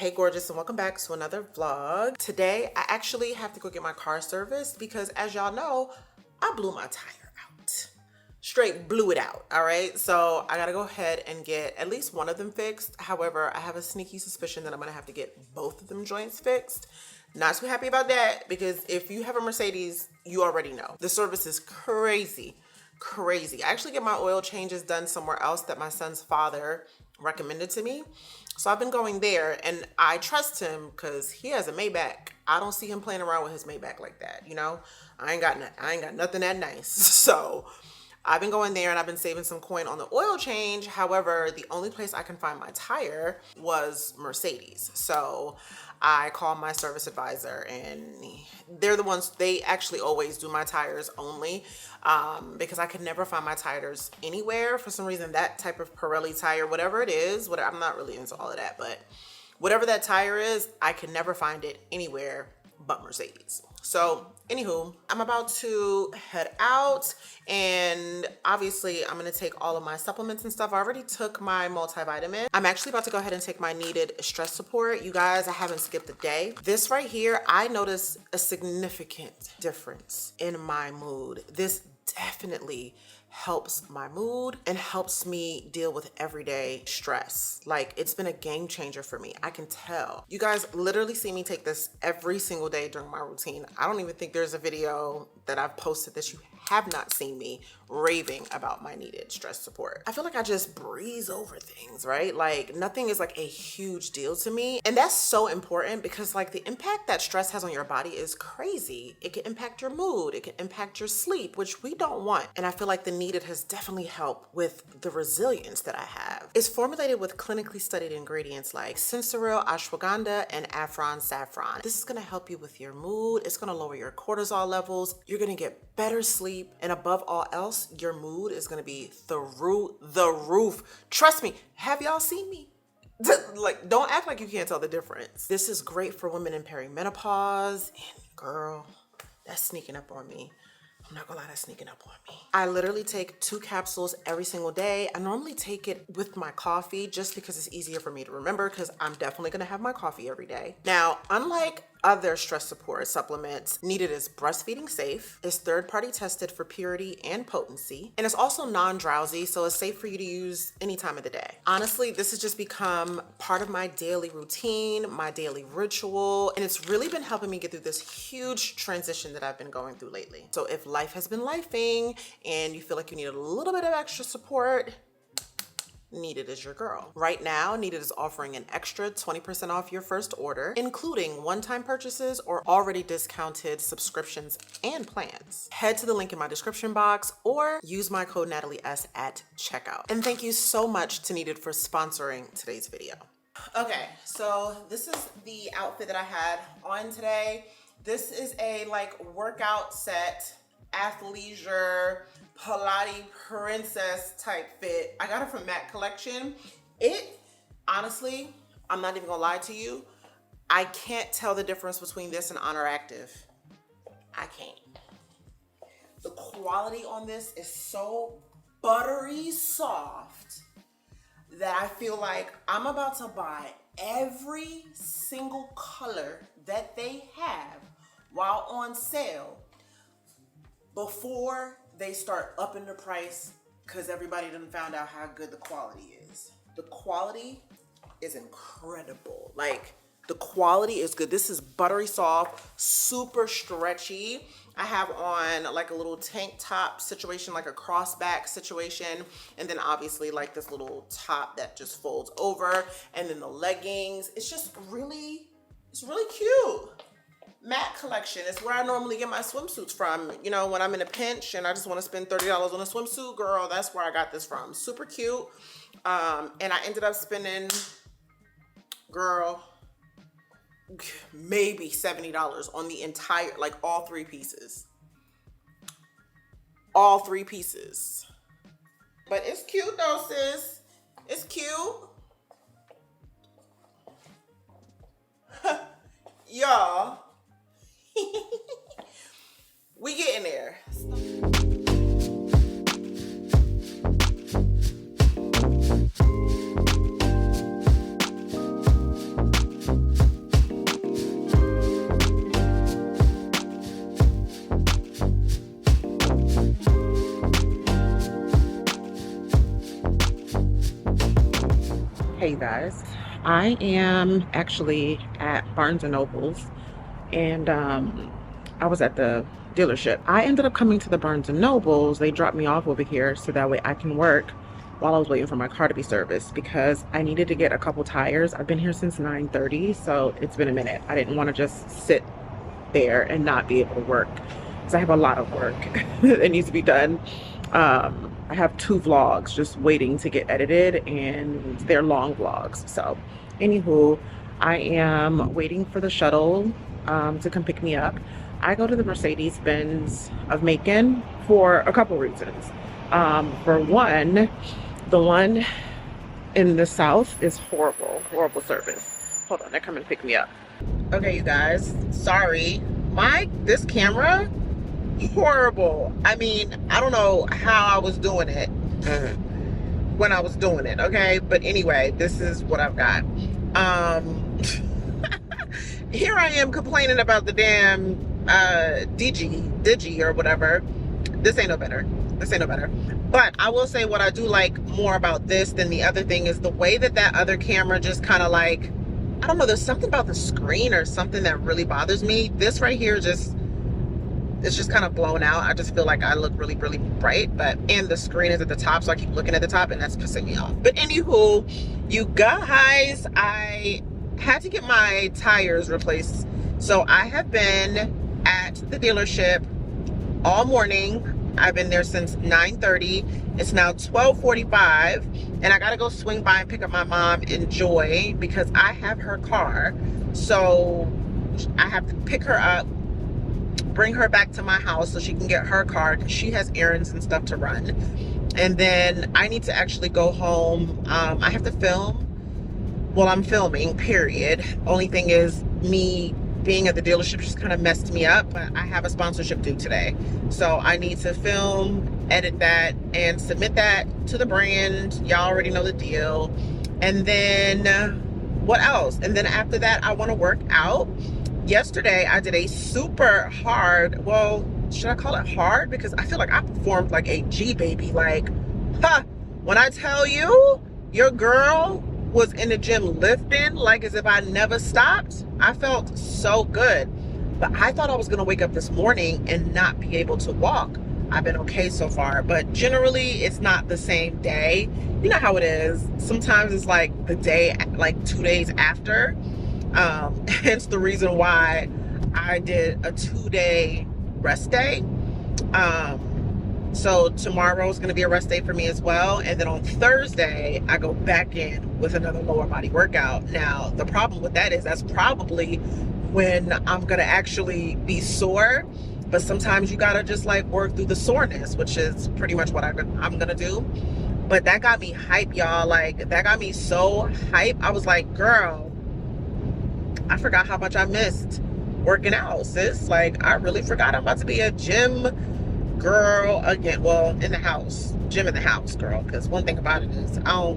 Hey gorgeous, and welcome back to another vlog. Today I actually have to go get my car serviced because, as y'all know, I blew my tire out. Straight blew it out. All right, so I gotta go ahead and get at least one of them fixed. However, I have a sneaky suspicion that I'm gonna have to get both of them joints fixed. Not too happy about that because if you have a Mercedes, you already know the service is crazy. I actually get my oil changes done somewhere else that my son's father recommended to me. So I've been going there, and I trust him because he has a Maybach. I don't see him playing around with his Maybach like that, you know. I ain't got nothing that nice. So I've been going there and I've been saving some coin on the oil change. However, the only place I can find my tire was Mercedes. So I called my service advisor, and they're the ones, they actually always do my tires only, because I could never find my tires anywhere. For some reason, that type of Pirelli tire, whatever it is, I'm not really into all of that, but whatever that tire is, I can never find it anywhere but Mercedes. So anywho, I'm about to head out, and obviously I'm going to take all of my supplements and stuff. I already took my multivitamin. I'm actually about to go ahead and take my needed stress support. You guys, I haven't skipped a day. This right here, I noticed a significant difference in my mood. This definitely helps my mood and helps me deal with everyday stress. Like, it's been a game changer for me. I can tell. You guys literally see me take this every single day during my routine. I don't even think there's a video that I've posted that you have not seen me raving about my needed stress support. I feel like I just breeze over things, right? Like, nothing is like a huge deal to me. And that's so important because, like, the impact that stress has on your body is crazy. It can impact your mood. It can impact your sleep, which we don't want. And I feel like the needed has definitely helped with the resilience that I have. It's formulated with clinically studied ingredients like sensoril, ashwagandha, and Afron saffron. This is gonna help you with your mood. It's gonna lower your cortisol levels. You're gonna get better sleep. And above all else, your mood is gonna be through the roof. Trust me, have y'all seen me? Like, don't act like you can't tell the difference. This is great for women in perimenopause. And girl, that's sneaking up on me. I'm not gonna lie, that's sneaking up on me. I literally take 2 capsules every single day. I normally take it with my coffee just because it's easier for me to remember, because I'm definitely gonna have my coffee every day. Now, unlike other stress support supplements, Needed is breastfeeding safe, it's third-party tested for purity and potency, and it's also non-drowsy, so it's safe for you to use any time of the day. Honestly, this has just become part of my daily routine, my daily ritual, and it's really been helping me get through this huge transition that I've been going through lately. So if life has been lifing and you feel like you need a little bit of extra support, Needed is your girl. Right now, Needed is offering an extra 20% off your first order, including one-time purchases or already discounted subscriptions and plans. Head to the link in my description box or use my code NatalieS at checkout. And thank you so much to Needed for sponsoring today's video. Okay, so this is the outfit that I had on today. This is a like workout set, athleisure, Pilates princess type fit. I got it from Mac Collection. It, honestly, I'm not even gonna lie to you, I can't tell the difference between this and Honor Active. I can't. The quality on this is so buttery soft that I feel like I'm about to buy every single color that they have while on sale before they start upping the price, because everybody done found out how good the quality is. The quality is incredible. Like, the quality is good. This is buttery soft, super stretchy. I have on like a little tank top situation, like a crossback situation, and then obviously like this little top that just folds over, and then the leggings. It's just really, it's really cute. Mac Collection is where I normally get my swimsuits from. You know, when I'm in a pinch and I just want to spend $30 on a swimsuit, girl, that's where I got this from. Super cute. And I ended up spending, girl, maybe $70 on the entire, like all 3 pieces. All 3 pieces. But it's cute though, sis. It's cute. Y'all. We getting there. you guys, I am actually at Barnes and Noble's, and I was at the dealership. I ended up coming to the Barnes and Noble's. They dropped me off over here so that way I can work while I was waiting for my car to be serviced, because I needed to get a couple tires. I've been here since 9:30, so it's been a minute. I didn't want to just sit there and not be able to work, because I have a lot of work that needs to be done. I have 2 vlogs just waiting to get edited, and they're long vlogs. So anywho, I am waiting for the shuttle to come pick me up. I go to the Mercedes-Benz of Macon for a couple reasons. For one, the one in the south is horrible service. Hold on, they're coming to pick me up. Okay, you guys, sorry, this camera, horrible. I mean, I don't know how I was doing it when I was doing it, okay? But anyway, this is what I've got. Here I am complaining about the damn Digi or whatever. This ain't no better. But I will say what I do like more about this than the other thing is the way that other camera just kind of like, I don't know, there's something about the screen or something that really bothers me. This right here it's just kind of blown out. I just feel like I look really bright, and the screen is at the top, so I keep looking at the top, and that's pissing me off. But anywho, you guys, I had to get my tires replaced. So I have been at the dealership all morning. I've been there since 9:30. It's now 12:45, and I gotta go swing by and pick up my mom in Joy because I have her car. So I have to pick her up, bring her back to my house so she can get her car because she has errands and stuff to run. And then I need to actually go home. I have to film. Well, I'm filming, period. Only thing is, me being at the dealership just kind of messed me up, but I have a sponsorship due today. So I need to film, edit that, and submit that to the brand. Y'all already know the deal. And then what else? And then after that, I want to work out. Yesterday, I did a super hard, well, should I call it hard? Because I feel like I performed like a G baby. Like, when I tell you, your girl was in the gym lifting like as if I never stopped. I felt so good. But I thought I was gonna wake up this morning and not be able to walk. I've been okay so far, but generally it's not the same day. You know how it is. Sometimes it's like the day, like 2 days after. Hence the reason why I did a 2-day rest day. So tomorrow is going to be a rest day for me as well. And then on Thursday, I go back in with another lower body workout. Now, the problem with that is that's probably when I'm going to actually be sore. But sometimes you got to just like work through the soreness, which is pretty much what I'm going to do. But that got me hype, y'all. Like, that got me so hype. I was like, girl, I forgot how much I missed working out, sis. Like, I really forgot I'm about to be a gym girl again. Well, in the house, gym in the house, girl. Because one thing about it is I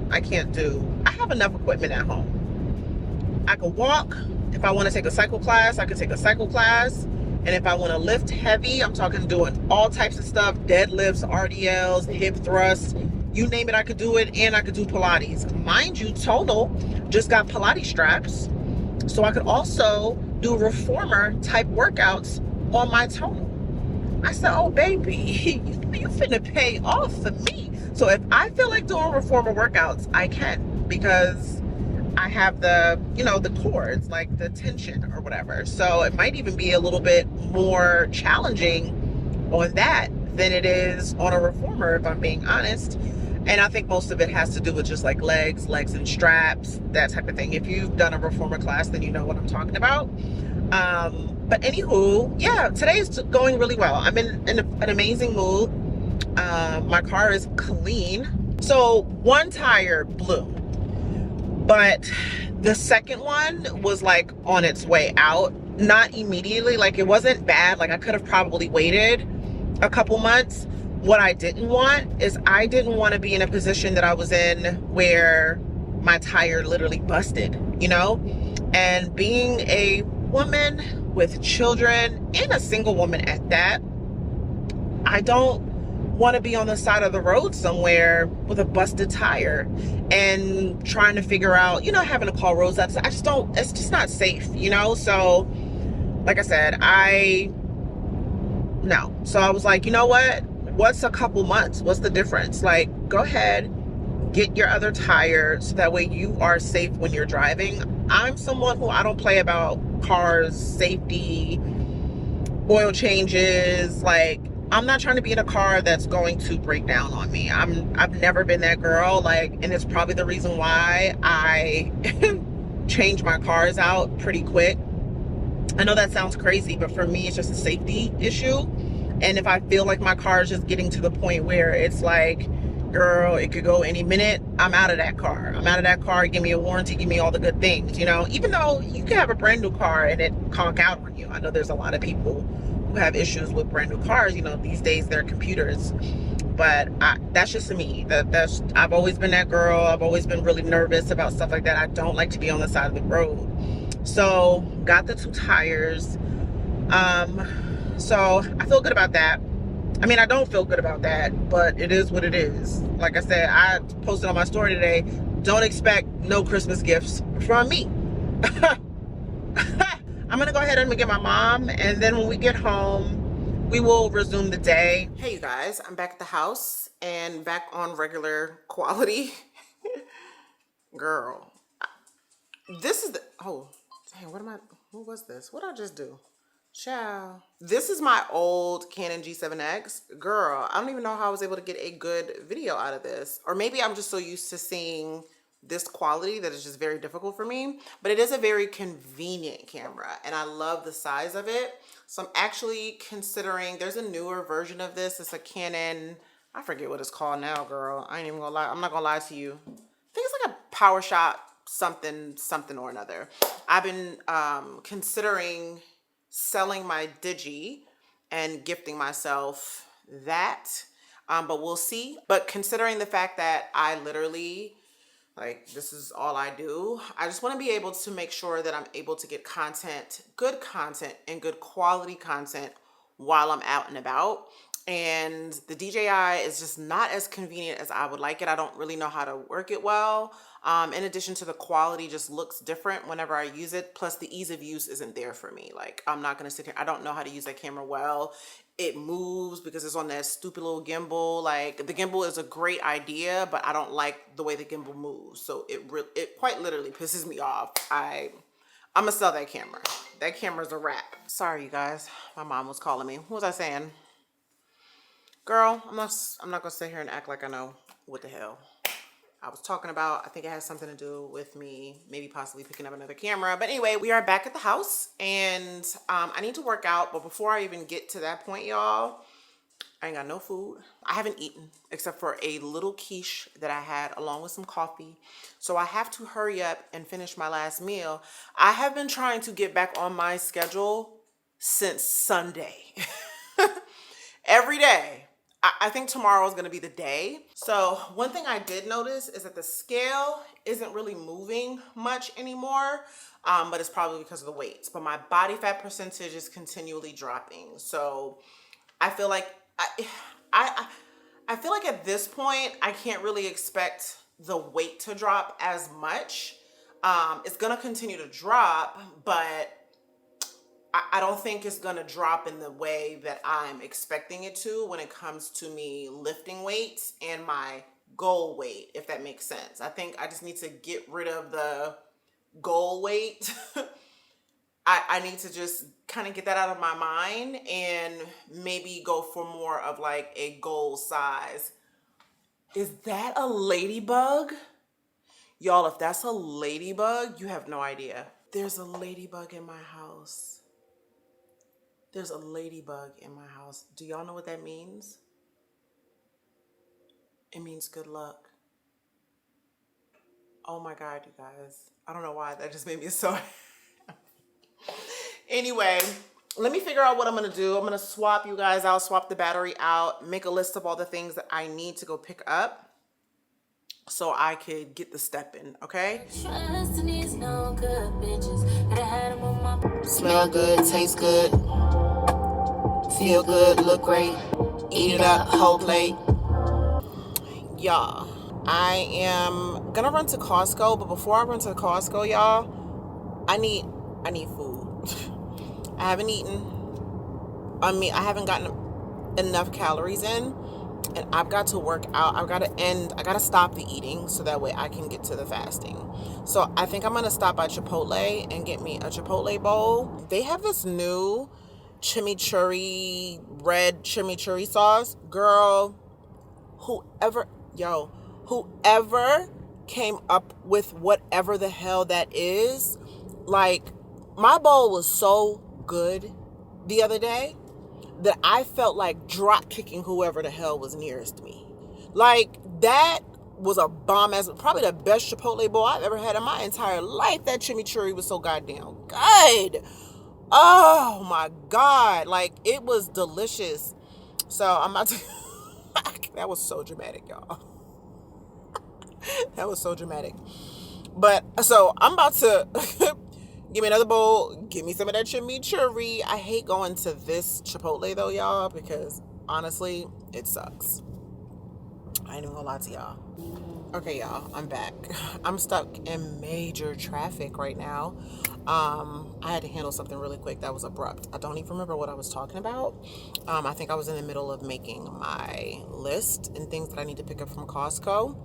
have enough equipment at home. I can walk. If I want to take a cycle class, I can take a cycle class. And if I want to lift heavy, I'm talking doing all types of stuff, deadlifts, RDLs, hip thrusts, you name it, I could do it. And I could do Pilates. Mind you, Total just got Pilates straps. So I could also do reformer type workouts on my Tonal. I said, oh baby, you finna pay off for me. So if I feel like doing reformer workouts, I can, because I have the, the cords, like the tension or whatever. So it might even be a little bit more challenging on that than it is on a reformer, if I'm being honest. And I think most of it has to do with just like legs and straps, that type of thing. If you've done a reformer class, then you know what I'm talking about. But anywho, yeah, today's going really well. I'm in an amazing mood. My car is clean. So one tire blew, but the second one was like on its way out. Not immediately, like it wasn't bad. Like I could have probably waited a couple months. What I didn't want is I didn't want to be in a position that I was in where my tire literally busted, and being a woman with children and a single woman at that, I don't want to be on the side of the road somewhere with a busted tire and trying to figure out, you know, having to call roadside. I just don't, it's just not safe, you know? So like I said, no. So I was like, you know what? What's a couple months? What's the difference? Like, go ahead, get your other tire so that way you are safe when you're driving. I'm someone who I don't play about cars, safety, oil changes. Like, I'm not trying to be in a car that's going to break down on me. I've never been that girl. Like, and it's probably the reason why I change my cars out pretty quick. I know that sounds crazy, but for me, it's just a safety issue. And if I feel like my car is just getting to the point where it's like, girl, it could go any minute, I'm out of that car. I'm out of that car. Give me a warranty. Give me all the good things, you know, even though you can have a brand new car and it conk out on you. I know there's a lot of people who have issues with brand new cars. You know, these days they're computers. But that's just me. I've always been that girl. I've always been really nervous about stuff like that. I don't like to be on the side of the road. So got the 2 tires. So I feel good about that. I mean, I don't feel good about that, but it is what it is. Like I said, I posted on my story today, don't expect no Christmas gifts from me. I'm gonna go ahead and get my mom, and then when we get home, we will resume the day. Hey you guys, I'm back at the house and back on regular quality. Girl, this is the, oh, dang, what was this? What did I just do? Ciao. This is my old Canon G7X. Girl, I don't even know how I was able to get a good video out of this. Or maybe I'm just so used to seeing this quality that it's just very difficult for me. But it is a very convenient camera and I love the size of it. So I'm actually considering, there's a newer version of this. It's a Canon, I forget what it's called now, girl. I ain't even gonna lie. I'm not gonna lie to you. I think it's like a PowerShot something or another. I've been considering selling my Digi and gifting myself that, but we'll see. But considering the fact that I literally, like, this is all I do, I just want to be able to make sure that I'm able to get content, good content and good quality content while I'm out and about. And the DJI is just not as convenient as I would like it. I don't really know how to work it well. In addition to the quality just looks different whenever I use it. Plus the ease of use isn't there for me. Like, I'm not going to sit here. I don't know how to use that camera well. It moves because it's on that stupid little gimbal. Like, the gimbal is a great idea, but I don't like the way the gimbal moves. So it quite literally pisses me off. I'm going to sell that camera. That camera's a wrap. Sorry, you guys. My mom was calling me. What was I saying? Girl, I'm not gonna sit here and act like I know what the hell I was talking about. I think it has something to do with me maybe possibly picking up another camera. But anyway, we are back at the house and I need to work out. But before I even get to that point, y'all, I ain't got no food. I haven't eaten except for a little quiche that I had along with some coffee. So I have to hurry up and finish my last meal. I have been trying to get back on my schedule since Sunday. Every day. I think tomorrow is going to be the day. So one thing I did notice is that the scale isn't really moving much anymore, but it's probably because of the weights. But my body fat percentage is continually dropping. So I feel like I feel like at this point I can't really expect the weight to drop as much. It's going to continue to drop, but I don't think it's going to drop in the way that I'm expecting it to when it comes to me lifting weights and my goal weight, if that makes sense. I think I just need to get rid of the goal weight. I need to just kind of get that out of my mind and maybe go for more of like a goal size. Is that a ladybug? Y'all, if that's a ladybug, you have no idea. There's a ladybug in my house. There's a ladybug in my house. Do y'all know what that means? It means good luck. Oh my God, you guys. I don't know why. That just made me so Anyway, let me figure out what I'm going to do. I'm going to swap you guys out, swap the battery out, make a list of all the things that I need to go pick up so I could get the step in, okay? Smell good, taste good. Feel good, look great, Eat it up, whole plate. Y'all, I am gonna run to Costco, but before I run to Costco, y'all, I need food. I haven't eaten. I haven't gotten enough calories in, and I've got to work out. I gotta stop the eating so that way I can get to the fasting. So I think I'm gonna stop by Chipotle and get me a Chipotle bowl. They have this new chimichurri, red chimichurri sauce. Girl, whoever came up with whatever the hell that is, like, my bowl was so good the other day that I felt like drop kicking whoever the hell was nearest me. Like, that was a bomb ass, probably the best Chipotle bowl I've ever had in my entire life. That chimichurri was so goddamn good. Oh my God. Like, it was delicious. So I'm about to that was so dramatic, y'all. That was so dramatic. But so I'm about to give me another bowl. Give me some of that chimichurri. I hate going to this Chipotle though, y'all, because honestly, it sucks. I ain't even gonna lie to y'all. Okay, y'all, I'm back. I'm stuck in major traffic right now. I had to handle something really quick that was abrupt. I don't even remember what I was talking about. I think I was in the middle of making my list and things that I need to pick up from Costco.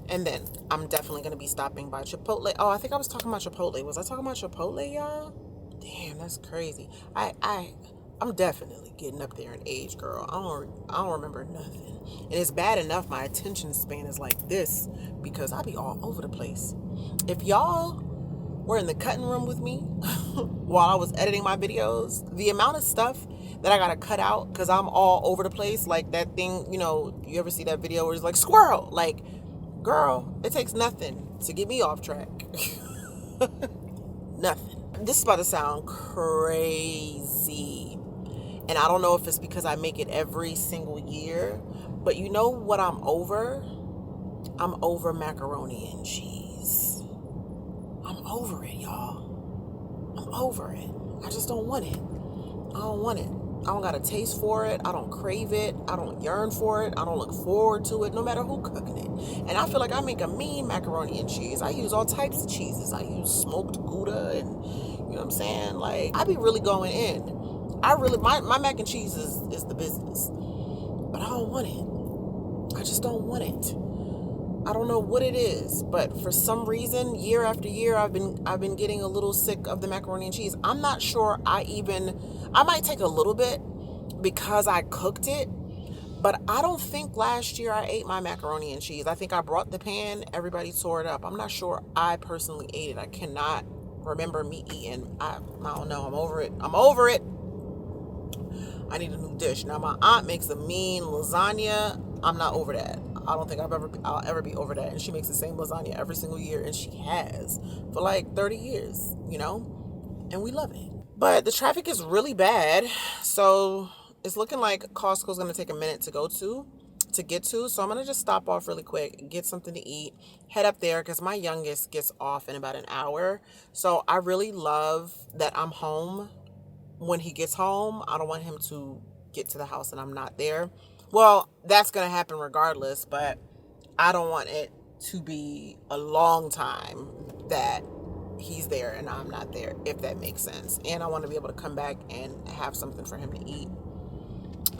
And then I'm definitely going to be stopping by Chipotle. Oh, I think I was talking about Chipotle. Was I talking about Chipotle, y'all? Damn, that's crazy. I'm definitely getting up there in age, girl. I don't remember nothing. And it's bad enough my attention span is like this because I be all over the place. If y'all were in the cutting room with me while I was editing my videos, the amount of stuff that I gotta cut out because I'm all over the place, like that thing, you ever see that video where it's like squirrel? Like, girl, it takes nothing to get me off track. Nothing. This is about to sound crazy. And I don't know if it's because I make it every single year, but you know what I'm over? I'm over macaroni and cheese. I'm over it, y'all. I'm over it. I just don't want it. I don't want it. I don't got a taste for it. I don't crave it. I don't yearn for it. I don't look forward to it, no matter who cooking it. And I feel like I make a mean macaroni and cheese. I use all types of cheeses. I use smoked Gouda and, you know what I'm saying? Like, I be really going in. My mac and cheese is the business. But I don't want it. I just don't want it. I don't know what it is, but for some reason, year after year, I've been getting a little sick of the macaroni and cheese. I'm not sure I might take a little bit because I cooked it, but I don't think last year I ate my macaroni and cheese. I think I brought the pan, everybody tore it up. I'm not sure I personally ate it. I cannot remember me eating. I don't know. I'm over it. I'm over it. I need a new dish. Now, my aunt makes a mean lasagna. I'm not over that. I don't think I'll ever be over that. And she makes the same lasagna every single year, and she has for like 30 years, and we love it. But the traffic is really bad, so it's looking like Costco's going to take a minute to get to. So I'm going to just stop off really quick, get something to eat, head up there because my youngest gets off in about an hour. So I really love that I'm home when he gets home. I don't want him to get to the house and I'm not there. Well, that's going to happen regardless, but I don't want it to be a long time that he's there and I'm not there, if that makes sense. And I want to be able to come back and have something for him to eat.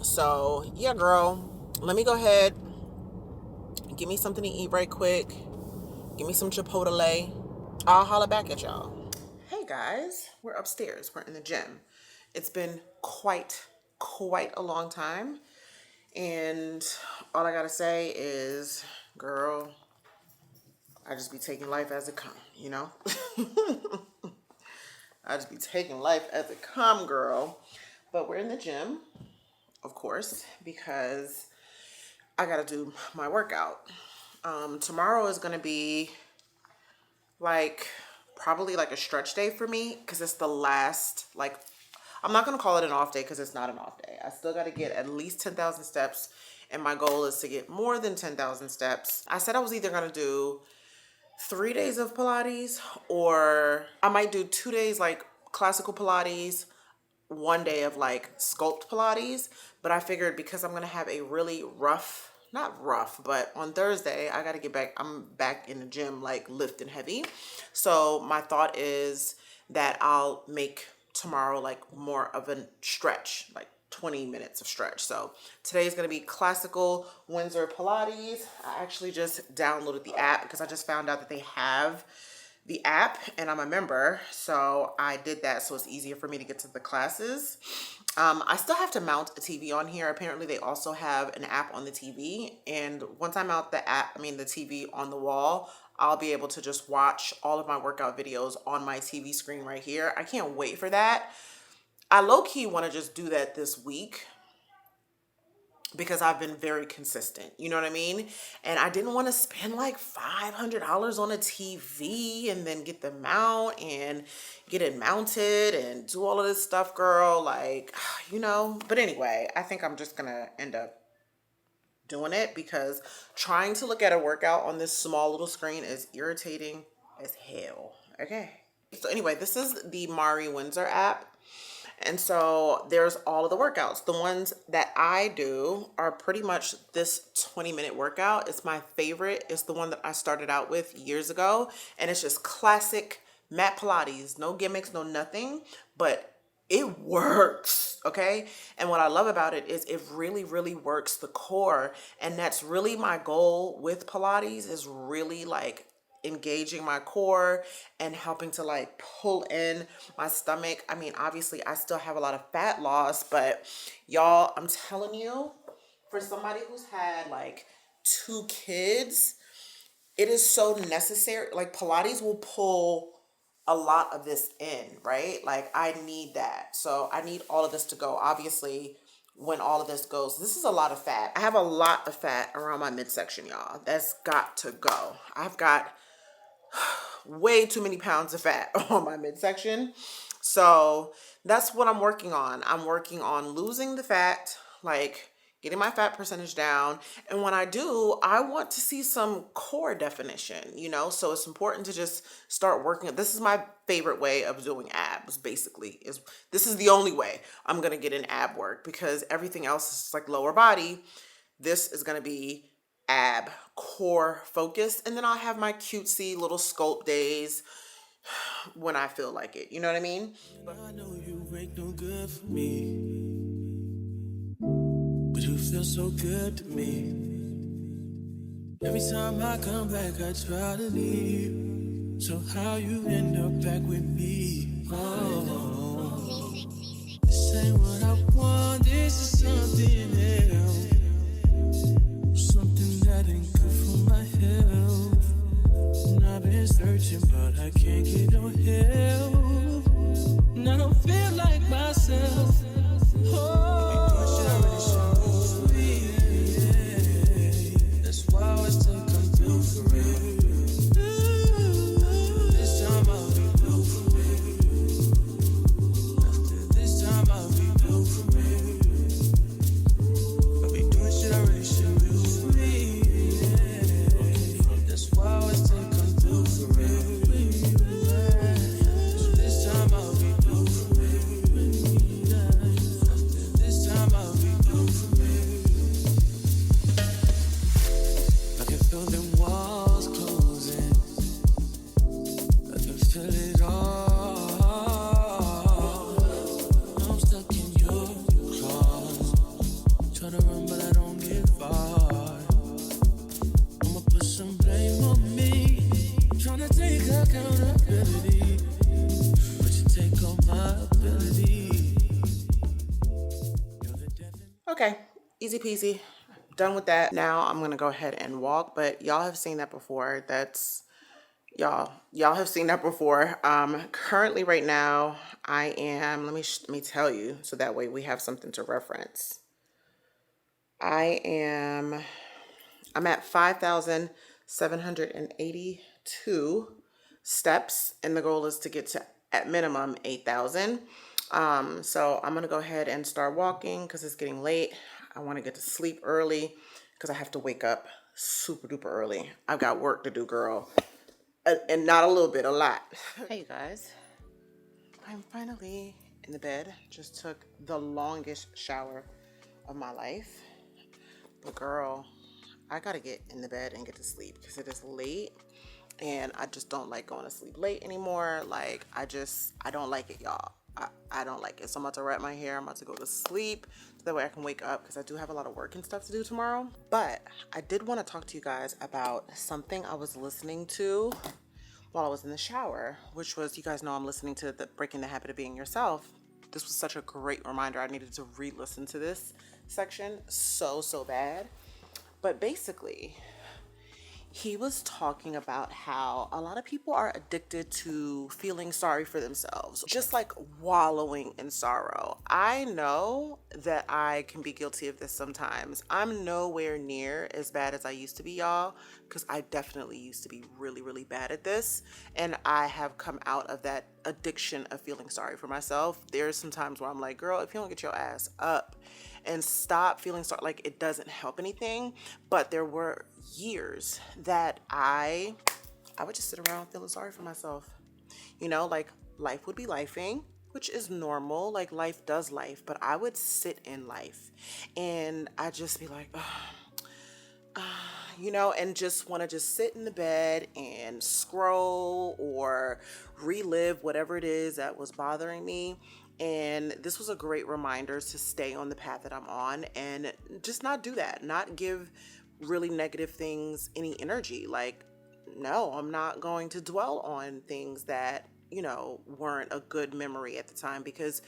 So, yeah, girl, let me go ahead, give me something to eat right quick. Give me some Chipotle. I'll holler back at y'all. Hey, guys, we're upstairs. We're in the gym. It's been quite a long time. And all I gotta say is, girl, I just be taking life as it come, I just be taking life as it come, girl. But we're in the gym, of course, because I gotta do my workout. Tomorrow is gonna be probably like a stretch day for me because it's the last, I'm not going to call it an off day because it's not an off day. I still got to get at least 10,000 steps, and my goal is to get more than 10,000 steps. I said I was either going to do 3 days of Pilates, or I might do 2 days like classical Pilates, one day of like sculpt Pilates, but I figured because I'm gonna have a really rough, not rough, but on Thursday, I gotta get back, I'm back in the gym like lifting heavy. So my thought is that I'll make tomorrow like more of a stretch, like 20 minutes of stretch. So today is going to be classical Windsor Pilates. I actually just downloaded the app because I just found out that they have the app and I'm a member. So I did that so it's easier for me to get to the classes. I still have to mount a TV on here. Apparently they also have an app on the TV. And once I mount the the TV on the wall, I'll be able to just watch all of my workout videos on my TV screen right here. I can't wait for that. I low-key want to just do that this week because I've been very consistent, you know what I mean? And I didn't want to spend like $500 on a TV and then get the mount and get it mounted and do all of this stuff, girl. Like, you know, but anyway, I think I'm just going to end up doing it because trying to look at a workout on this small little screen is irritating as hell. Okay. So anyway, this is the Mari Windsor app. And so there's all of the workouts. The ones that I do are pretty much this 20-minute workout. It's my favorite. It's the one that I started out with years ago. And it's just classic mat Pilates. No gimmicks, no nothing. But it works, okay? And what I love about it is it really, really works the core. And that's really my goal with Pilates, is really like engaging my core and helping to like pull in my stomach. I mean, obviously I still have a lot of fat loss, but y'all, I'm telling you, for somebody who's had like 2 kids, it is so necessary. Like Pilates will pull a lot of this in, right? Like I need that. So I need all of this to go. Obviously, when all of this goes, this is a lot of fat. I have a lot of fat around my midsection, y'all. That's got to go. I've got way too many pounds of fat on my midsection. So that's what I'm working on. I'm working on losing the fat, like getting my fat percentage down. And when I do, I want to see some core definition, you know? So it's important to just start working. This is my favorite way of doing abs, basically. This is the only way I'm going to get an ab work, because everything else is like lower body. This is going to be ab core focus, and then I'll have my cutesy little sculpt days when I feel like it, you know what I mean? I know you ain't no good for me, but you feel so good to me. Every time I come back I try to leave, so how you end up back with me? Oh, this ain't what I want, this is something else. Something that ain't good for my health. And I've been searching, but I can't get no help. And I don't feel like myself. Oh, yeah. That's why I was to come through for real. This time I'll be blue for real. After this time I'll be blue for real. I'll be doing shit I really shouldn't do. That's why I was to come through for real. This time I'll be blue for real. After this time I'll be blue for real. I can feel them walls closing. I can feel it all. I'm stuck in your claws. Try to run, but I don't get far. I'ma put some blame on me. Tryna take accountability, but you take all my ability. You're the definition. Okay, easy peasy. Done with that. Now I'm gonna go ahead and walk, but y'all have seen that before. That's y'all have seen that before. Currently right now I am, let me tell you, so that way we have something to reference. I'm at 5,782 steps, and the goal is to get to at minimum 8,000. So I'm gonna go ahead and start walking because it's getting late. I want to get to sleep early because I have to wake up super duper early. I've got work to do, girl, and not a little bit, a lot. Hey you guys, I'm finally in the bed. Just took the longest shower of my life. But girl, I gotta get in the bed and get to sleep because it is late and I just don't like going to sleep late anymore. Like, I don't like it, y'all. I don't like it. So I'm about to wrap my hair. I'm about to go to sleep so that way I can wake up because I do have a lot of work and stuff to do tomorrow. But I did want to talk to you guys about something I was listening to while I was in the shower, which was, you guys know I'm listening to the Breaking the Habit of Being Yourself. This was such a great reminder. I needed to re-listen to this section so bad. But basically, he was talking about how a lot of people are addicted to feeling sorry for themselves, just like wallowing in sorrow. I know that I can be guilty of this sometimes. I'm nowhere near as bad as I used to be, y'all, because I definitely used to be really bad at this. And I have come out of that addiction of feeling sorry for myself. There's some times where I'm like, girl, if you don't get your ass up and stop feeling sorry, like, it doesn't help anything. But there were years that I would just sit around feeling sorry for myself. You know, like, life would be lifing, which is normal. Like, life does life, but I would sit in life and I'd just be like, you know, and just want to just sit in the bed and scroll or relive whatever it is that was bothering me. And this was a great reminder to stay on the path that I'm on and just not do that, not give really negative things any energy. Like, no, I'm not going to dwell on things that, you know, weren't a good memory at the time, because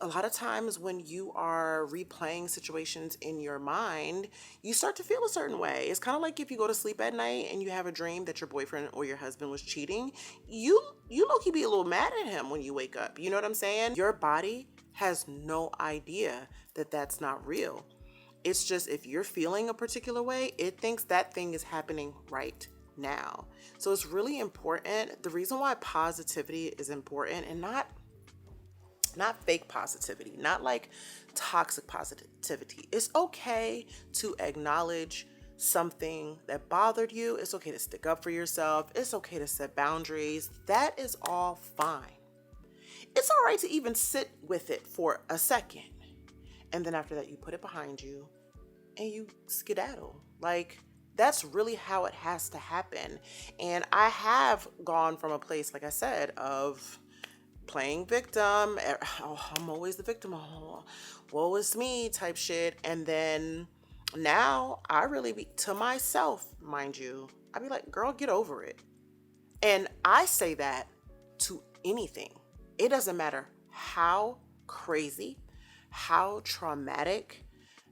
a lot of times when you are replaying situations in your mind, you start to feel a certain way. It's kind of like if you go to sleep at night and you have a dream that your boyfriend or your husband was cheating, you low-key be a little mad at him when you wake up. You know what I'm saying? Your body has no idea that that's not real. It's just, if you're feeling a particular way, it thinks that thing is happening right now. So it's really important. The reason why positivity is important, and not fake positivity, not like toxic positivity. It's okay to acknowledge something that bothered you. It's okay to stick up for yourself. It's okay to set boundaries. That is all fine. It's all right to even sit with it for a second. And then after that, you put it behind you and you skedaddle. Like, that's really how it has to happen. And I have gone from a place, like I said, of playing victim. Oh, I'm always the victim. Oh, woe is me type shit. And then now I really be to myself, mind you. I be like, girl, get over it. And I say that to anything. It doesn't matter how crazy, how traumatic,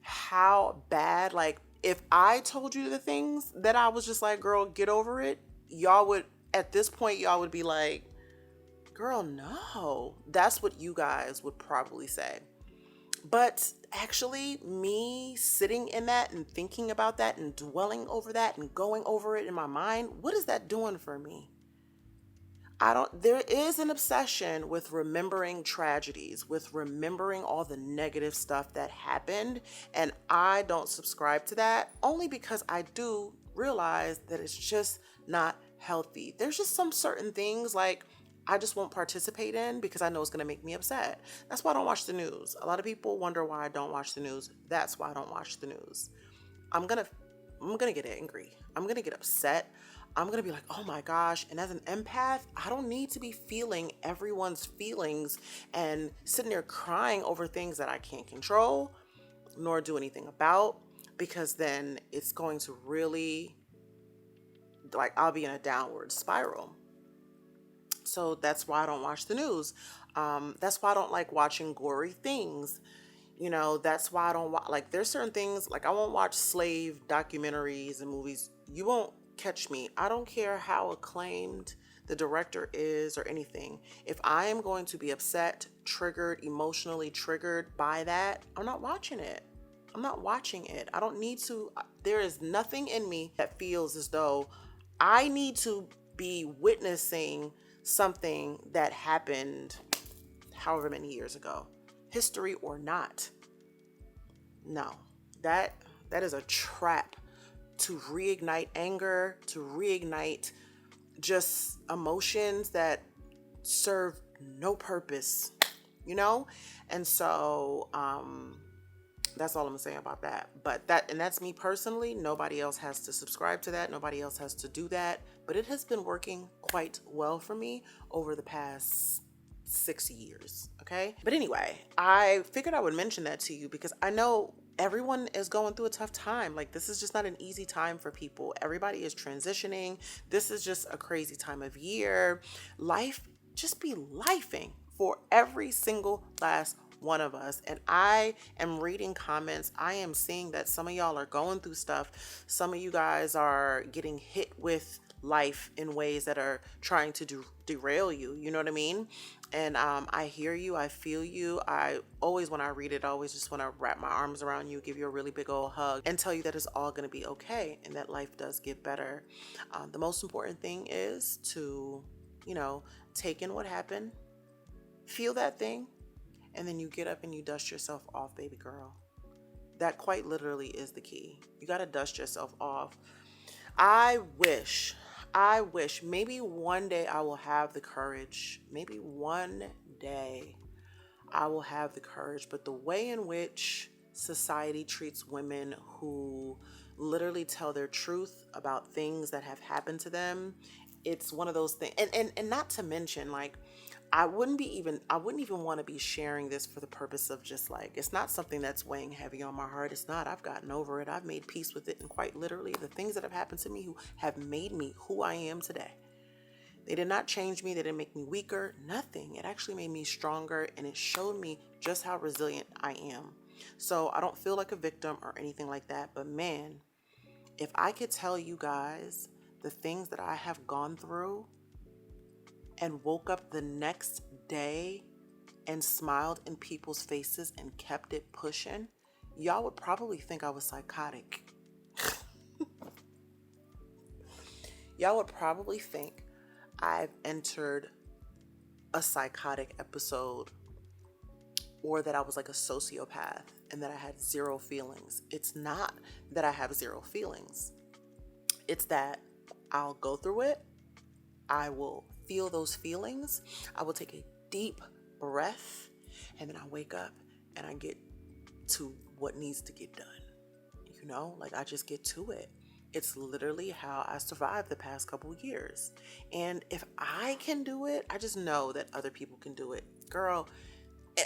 how bad. Like, if I told you the things that I was just like, girl, get over it, y'all would, at this point, y'all would be like, girl, no. That's what you guys would probably say. But actually, me sitting in that and thinking about that and dwelling over that and going over it in my mind, what is that doing for me? There is an obsession with remembering tragedies, with remembering all the negative stuff that happened. And I don't subscribe to that, only because I do realize that it's just not healthy. There's just some certain things, like, I just won't participate in because I know it's going to make me upset. That's why I don't watch the news. A lot of people wonder why I don't watch the news. That's why I don't watch the news. I'm going to get angry. I'm going to get upset. I'm going to be like, oh my gosh. And as an empath, I don't need to be feeling everyone's feelings and sitting there crying over things that I can't control nor do anything about, because then it's going to really, like, I'll be in a downward spiral. So that's why I don't watch the news. That's why I don't like watching gory things. You know, that's why I don't watch, like, there's certain things, like, I won't watch slave documentaries and movies. You won't catch me. I don't care how acclaimed the director is or anything. If I am going to be upset, triggered, emotionally triggered by that, I'm not watching it. I'm not watching it. I don't need to. There is nothing in me that feels as though I need to be witnessing something that happened however many years ago, history or not. No, that is a trap to reignite anger, to reignite just emotions that serve no purpose you know? And so, that's all I'm saying about that. But that's me personally. Nobody else has to subscribe to that. Nobody else has to do that. But it has been working quite well for me over the past 6 years. Okay. But anyway, I figured I would mention that to you because I know everyone is going through a tough time. Like, this is just not an easy time for people. Everybody is transitioning. This is just a crazy time of year. Life just be lifing for every single last one of us. And I am reading comments. I am seeing that some of y'all are going through stuff. Some of you guys are getting hit with life in ways that are trying to derail you. You know what I mean? And I hear you. I feel you. I always, when I read it, I always just want to wrap my arms around you, give you a really big old hug, and tell you that it's all going to be okay and that life does get better. The most important thing is to, take in what happened, feel that thing, and then you get up and you dust yourself off, baby girl. That quite literally is the key. You got to dust yourself off. I wish maybe one day I will have the courage. Maybe one day I will have the courage. But the way in which society treats women who literally tell their truth about things that have happened to them, it's one of those things. And not to mention, like, I wouldn't even want to be sharing this for the purpose of just like, it's not something that's weighing heavy on my heart. It's not. I've gotten over it. I've made peace with it. And quite literally, the things that have happened to me who have made me who I am today. They did not change me. They didn't make me weaker. Nothing. It actually made me stronger, and it showed me just how resilient I am. So I don't feel like a victim or anything like that. But man, if I could tell you guys the things that I have gone through and woke up the next day and smiled in people's faces and kept it pushing, y'all would probably think I was psychotic. Y'all would probably think I've entered a psychotic episode, or that I was like a sociopath and that I had zero feelings. It's not that I have zero feelings. It's that I'll go through it. I will feel those feelings. I will take a deep breath, and then I wake up and I get to what needs to get done. Like, I just get to it. It's literally how I survived the past couple of years. And if I can do it, I just know that other people can do it. Girl,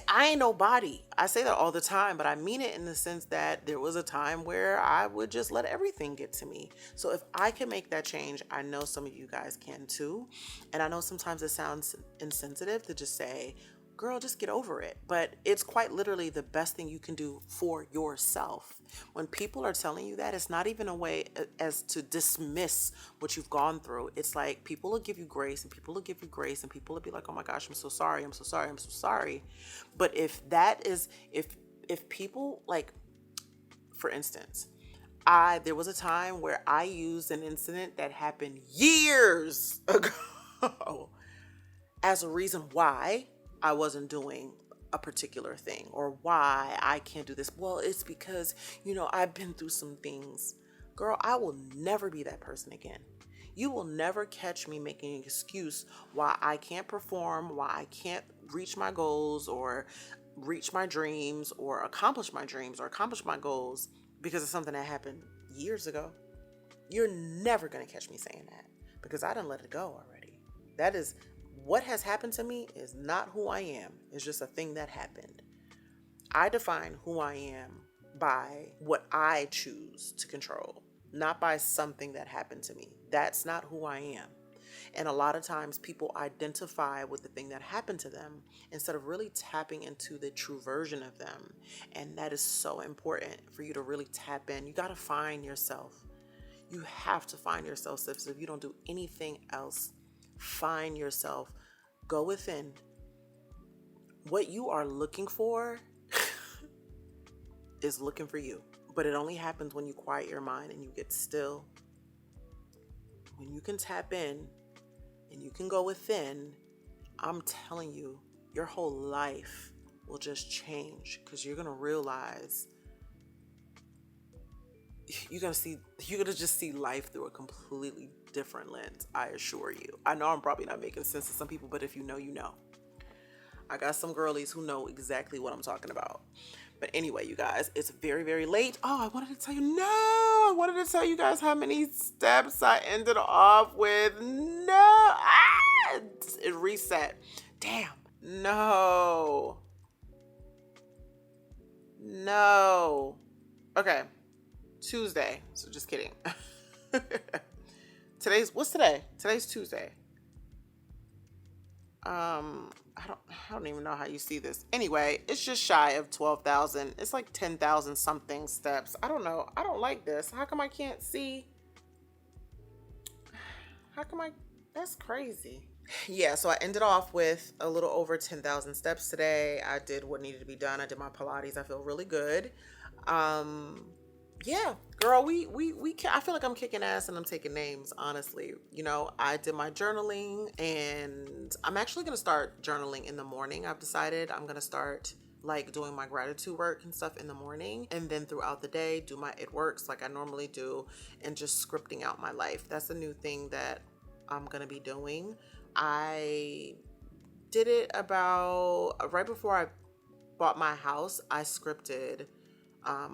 I ain't nobody. I say that all the time, but I mean it in the sense that there was a time where I would just let everything get to me. So if I can make that change, I know some of you guys can too. And I know sometimes it sounds insensitive to just say, girl, just get over it. But it's quite literally the best thing you can do for yourself. When people are telling you that, it's not even a way as to dismiss what you've gone through. It's like people will give you grace, and people will give you grace, and people will be like, oh my gosh, I'm so sorry, I'm so sorry, I'm so sorry. But if people, like, for instance, there was a time where I used an incident that happened years ago as a reason why I wasn't doing a particular thing, or why I can't do this. Well, it's because, I've been through some things. Girl, I will never be that person again. You will never catch me making an excuse why I can't perform, why I can't reach my goals, or reach my dreams, or accomplish my dreams, or accomplish my goals because of something that happened years ago. You're never going to catch me saying that, because I done let it go already. That is what has happened to me, is not who I am. It's just a thing that happened. I define who I am by what I choose to control, not by something that happened to me. That's not who I am. And a lot of times people identify with the thing that happened to them instead of really tapping into the true version of them. And that is so important for you to really tap in. You got to find yourself. You have to find yourself. So if you don't do anything else, find yourself. Go within. What you are looking for is looking for you. But it only happens when you quiet your mind and you get still. When you can tap in and you can go within, I'm telling you, your whole life will just change, because you're going to realize you're going to just see life through a completely different lens. I assure you. I know I'm probably not making sense to some people, but if you know, you know. I got some girlies who know exactly what I'm talking about. But anyway, you guys, it's very, very late. Oh, I wanted to tell you, no, I wanted to tell you guys how many steps I ended off with. No, it reset. Damn, no. Okay, Tuesday, so just kidding. What's today? Today's Tuesday. I don't even know how you see this. Anyway, it's just shy of 12,000. It's like 10,000 something steps. I don't know. I don't like this. How come I can't see? That's crazy. Yeah, so I ended off with a little over 10,000 steps today. I did what needed to be done. I did my Pilates. I feel really good. Yeah, girl, I feel like I'm kicking ass and I'm taking names, honestly. You know, I did my journaling and I'm actually going to start journaling in the morning. I've decided I'm going to start like doing my gratitude work and stuff in the morning, and then throughout the day do my it works like I normally do, and just scripting out my life. That's a new thing that I'm going to be doing. I did it about right before I bought my house. I scripted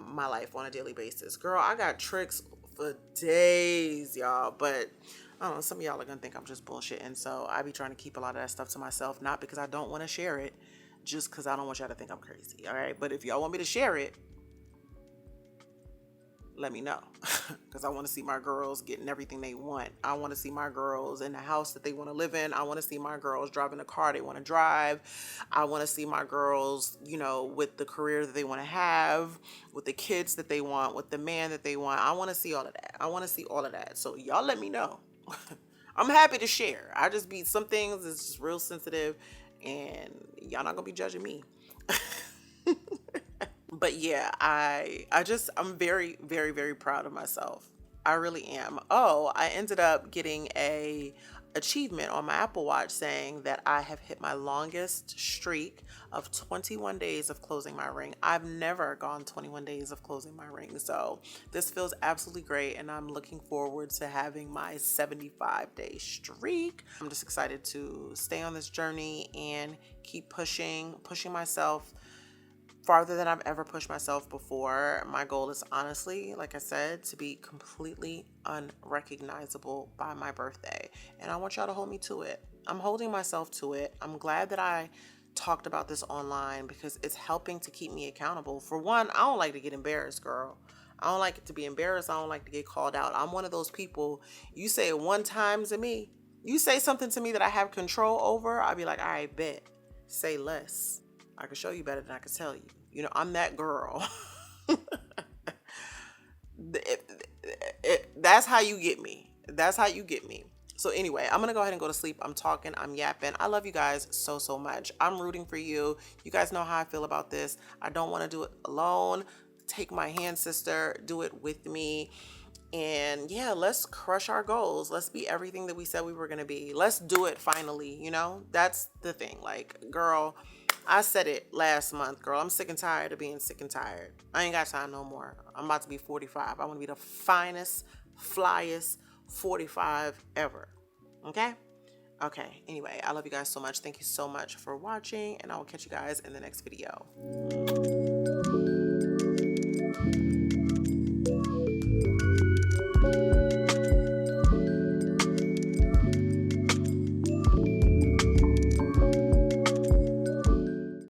my life on a daily basis. Girl, I got tricks for days, y'all, but I don't know, some of y'all are gonna think I'm just bullshitting, so I be trying to keep a lot of that stuff to myself, not because I don't want to share it, just because I don't want y'all to think I'm crazy. All right, but if y'all want me to share it, let me know, because I want to see my girls getting everything they want. I want to see my girls in the house that they want to live in. I want to see my girls driving the car they want to drive. I want to see my girls, you know, with the career that they want to have, with the kids that they want, with the man that they want. I want to see all of that. I want to see all of that. So y'all let me know. I'm happy to share. I just be, some things is just real sensitive, and y'all not gonna be judging me. But yeah, I'm very, very, very proud of myself. I really am. Oh, I ended up getting a achievement on my Apple Watch saying that I have hit my longest streak of 21 days of closing my ring. I've never gone 21 days of closing my ring. So this feels absolutely great, and I'm looking forward to having my 75-day streak. I'm just excited to stay on this journey and keep pushing myself farther than I've ever pushed myself before. My goal is honestly, like I said, to be completely unrecognizable by my birthday. And I want y'all to hold me to it. I'm holding myself to it. I'm glad that I talked about this online because it's helping to keep me accountable. For one, I don't like to get embarrassed, girl. I don't like to be embarrassed. I don't like to get called out. I'm one of those people, you say it one time to me, you say something to me that I have control over, I'll be like, all right, bet. Say less. I can show you better than I can tell you. You know, I'm that girl. That's how you get me. That's how you get me. So anyway, I'm going to go ahead and go to sleep. I'm talking. I'm yapping. I love you guys so, so much. I'm rooting for you. You guys know how I feel about this. I don't want to do it alone. Take my hand, sister. Do it with me. And yeah, let's crush our goals. Let's be everything that we said we were going to be. Let's do it finally. You know, that's the thing. Like, girl, I said it last month, girl. I'm sick and tired of being sick and tired. I ain't got time no more. I'm about to be 45. I want to be the finest, flyest 45 ever. Okay? Okay. Anyway, I love you guys so much. Thank you so much for watching, and I will catch you guys in the next video.